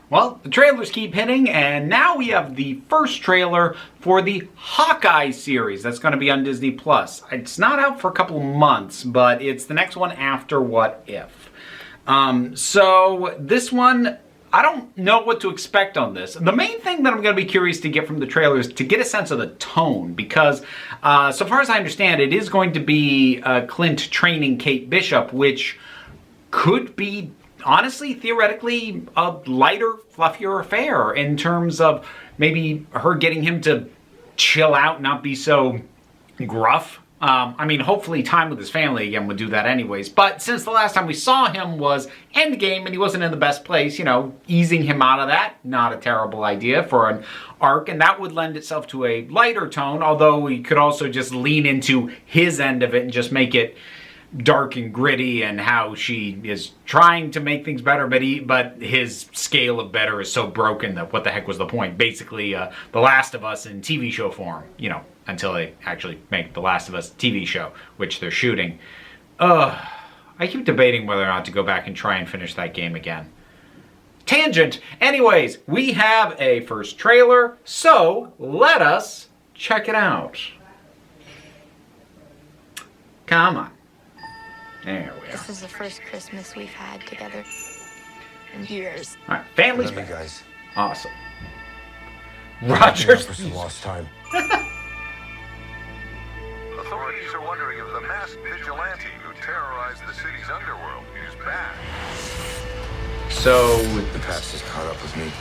Well, the trailers keep hitting, and now we have the first trailer for the Hawkeye series that's going to be on Disney+. It's not out for a couple months, but it's the next one after What If. So this one, I don't know what to expect on this. The main thing that I'm going to be curious to get from the trailer is to get a sense of the tone, because so far as I understand, it is going to be Clint training Kate Bishop, which could be, honestly, theoretically, a lighter, fluffier affair in terms of maybe her getting him to chill out, not be so gruff. I mean, hopefully time with his family again would do that anyways. But since the last time we saw him was Endgame and he wasn't in the best place, you know, easing him out of that, not a terrible idea for an arc. And that would lend itself to a lighter tone, although we could also just lean into his end of it and just make it dark and gritty, and how she is trying to make things better, but his scale of better is so broken that what the heck was the point? Basically, The Last of Us in TV show form, you know, until they actually make The Last of Us TV show, which they're shooting. I keep debating whether or not to go back and try and finish that game again. Tangent! Anyways, we have a first trailer, so let us check it out. Come on. There we are. This is the first Christmas we've had together in years. All right, family's Love you back. guys. Awesome. Rogers Rogers. for some lost time. Authorities are wondering if the masked vigilante who terrorized the city's underworld is back. So, The past has caught up with me.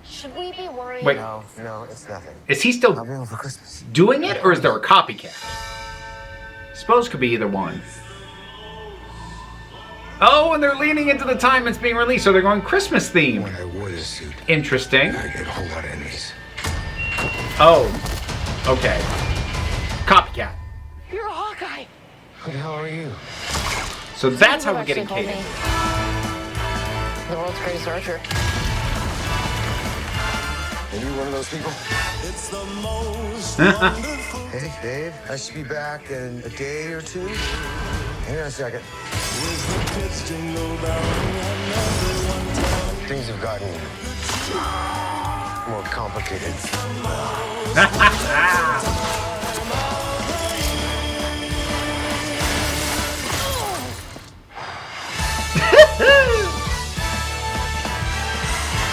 Should we be worried? wait, No, it's nothing. is he I'll still be home for Christmas. doing it, or is there a copycat? Suppose could be either one. Oh, and they're leaning into the time it's being released, so they're going Christmas theme. When I wore this suit, Interesting. I get a whole lot of enemies. Oh, okay. Copycat. You're a Hawkeye. Who the hell are you? So that's how we're Actually getting told Kate. me. The world's greatest archer. Are you one of those people? Hey, babe. I should be back in a day or two. Hang on a second. Things have gotten more complicated.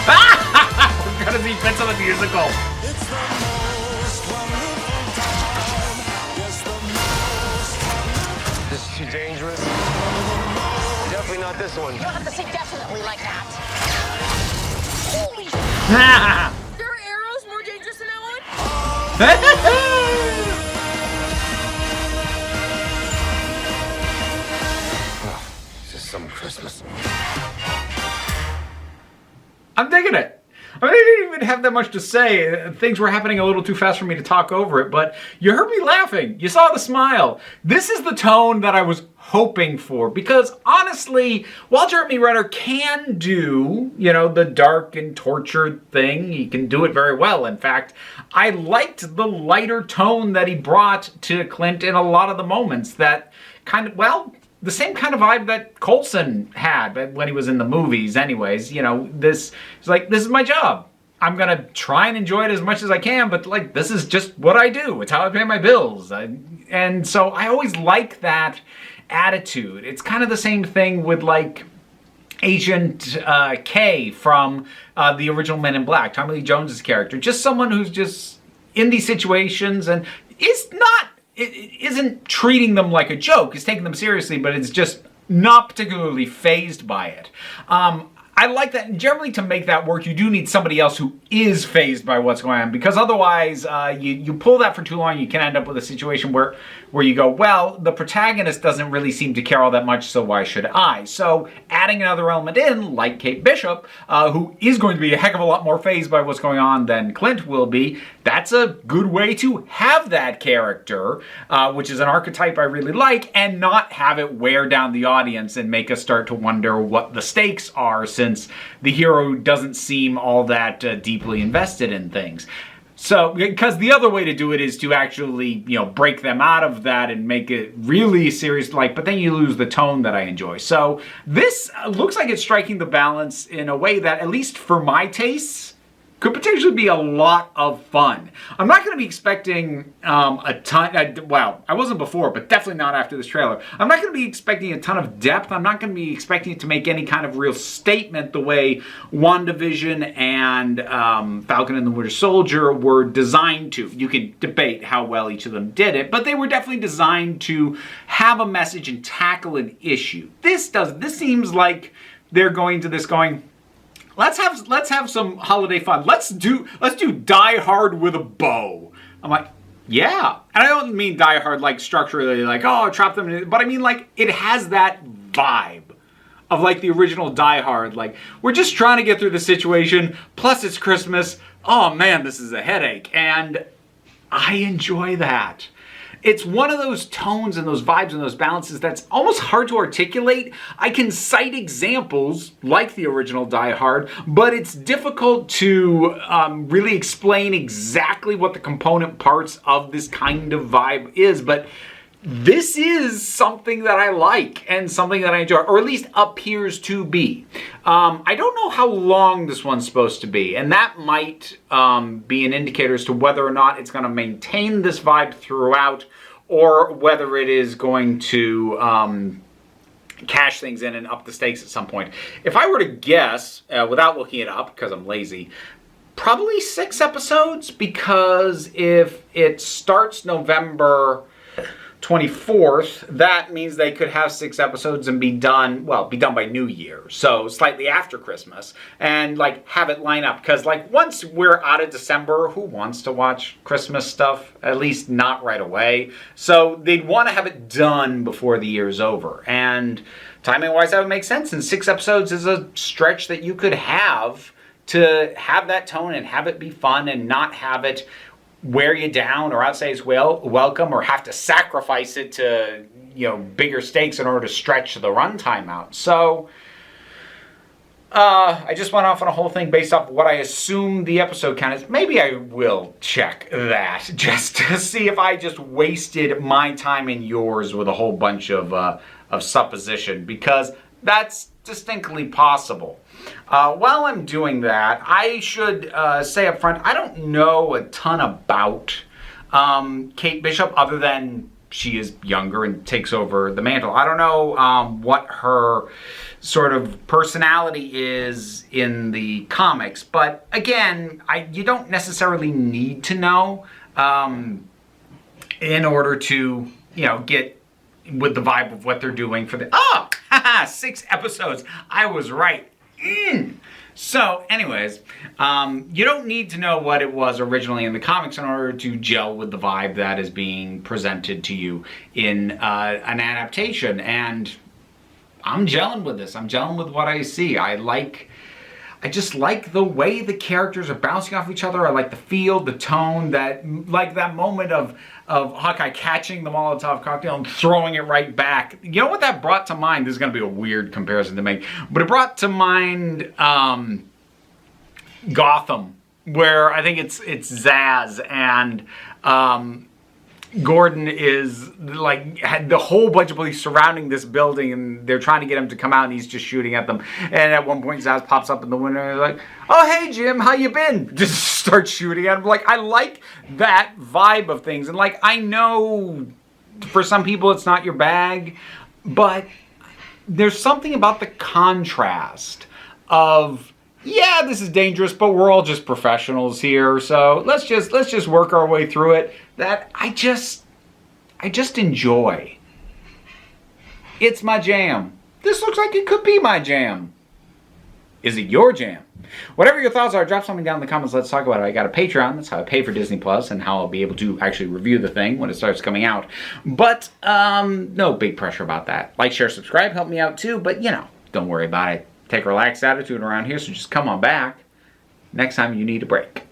We're gonna see bits of the musical. This is too dangerous. Definitely not this one. You don't have to say definitely like that. Holy sh! There are arrows more dangerous than that Oh, it's just some Christmas. I'm digging it. I mean, I didn't even have that much to say. Things were happening a little too fast for me to talk over it, but you heard me laughing. You saw the smile. This is the tone that I was hoping for, because honestly, while Jeremy Renner can do, you know, the dark and tortured thing, he can do it very well. In fact, I liked the lighter tone that he brought to Clint in a lot of the moments that kind of, well, the same kind of vibe that Coulson had when he was in the movies anyways. You know, this is like, this is my job. I'm going to try and enjoy it as much as I can, but like, this is just what I do. It's how I pay my bills. And so I always like that attitude. It's kind of the same thing with like Agent K from the original Men in Black, Tommy Lee Jones's character. Just someone who's just in these situations and isn't treating them like a joke. It's taking them seriously, but it's just not particularly fazed by it. I like that. And generally, to make that work, you do need somebody else who is fazed by what's going on, because otherwise, you pull that for too long, you can end up with a situation where you go, well, the protagonist doesn't really seem to care all that much, so why should I? So adding another element in, like Kate Bishop, who is going to be a heck of a lot more fazed by what's going on than Clint will be, that's a good way to have that character, which is an archetype I really like, and not have it wear down the audience and make us start to wonder what the stakes are, since the hero doesn't seem all that deeply invested in things. So, because the other way to do it is to actually, break them out of that and make it really serious, but then you lose the tone that I enjoy. So, this looks like it's striking the balance in a way that, at least for my tastes, could potentially be a lot of fun. I'm not going to be expecting a ton, well, I wasn't before, but definitely not after this trailer. I'm not going to be expecting a ton of depth. I'm not going to be expecting it to make any kind of real statement the way WandaVision and Falcon and the Winter Soldier were designed to. You could debate how well each of them did it, but they were definitely designed to have a message and tackle an issue. This seems like they're going to this going, Let's have some holiday fun. Let's do Die Hard with a bow. I'm like, yeah. And I don't mean Die Hard like structurally trap them in, but I mean it has that vibe of the original Die Hard. We're just trying to get through the situation, plus it's Christmas. Oh man, this is a headache. And I enjoy that. It's one of those tones and those vibes and those balances that's almost hard to articulate. I can cite examples like the original Die Hard, but it's difficult to really explain exactly what the component parts of this kind of vibe is. But this is something that I like and something that I enjoy, or at least appears to be. I don't know how long this one's supposed to be, and that might be an indicator as to whether or not it's going to maintain this vibe throughout, or whether it is going to cash things in and up the stakes at some point. If I were to guess, without looking it up, because I'm lazy, probably 6 episodes, because if it starts November 24th, that means they could have 6 episodes and be done by New Year, so slightly after Christmas, and have it line up, because once we're out of December, who wants to watch Christmas stuff? At least not right away. So they'd want to have it done before the year's over, and timing wise that would make sense, and 6 episodes is a stretch that you could have to have that tone and have it be fun and not have it wear you down or outside its welcome, or have to sacrifice it to bigger stakes in order to stretch the runtime out. So I just went off on a whole thing based off what I assume the episode count is. Maybe I will check that just to see if I just wasted my time and yours with a whole bunch of supposition, because that's distinctly possible. While I'm doing that, I should say up front, I don't know a ton about Kate Bishop, other than she is younger and takes over the mantle. I don't know what her sort of personality is in the comics, but again, you don't necessarily need to know in order to, get with the vibe of what they're doing for the... 6 episodes. I was right. So, anyways, you don't need to know what it was originally in the comics in order to gel with the vibe that is being presented to you in an adaptation. And I'm gelling with this. I'm gelling with what I see. I just like the way the characters are bouncing off each other. I like the feel, the tone, that moment of Hawkeye catching the Molotov cocktail and throwing it right back. You know what that brought to mind? This is going to be a weird comparison to make, but it brought to mind Gotham, where I think it's Zaz and Gordon is had the whole bunch of police surrounding this building, and they're trying to get him to come out, and he's just shooting at them. And at one point, Zaz pops up in the window and like, "Oh, hey Jim, how you been?" Just starts shooting at him. I like that vibe of things, and I know for some people it's not your bag, but there's something about the contrast of, yeah, this is dangerous, but we're all just professionals here, so let's just work our way through it, that I just enjoy. It's my jam. This looks like it could be my jam. Is it your jam? Whatever your thoughts are, drop something down in the comments. Let's talk about it. I got a Patreon. That's how I pay for Disney Plus and how I'll be able to actually review the thing when it starts coming out. But no big pressure about that. Like, share, subscribe. Help me out too. But, don't worry about it. Take a relaxed attitude around here, so just come on back next time you need a break.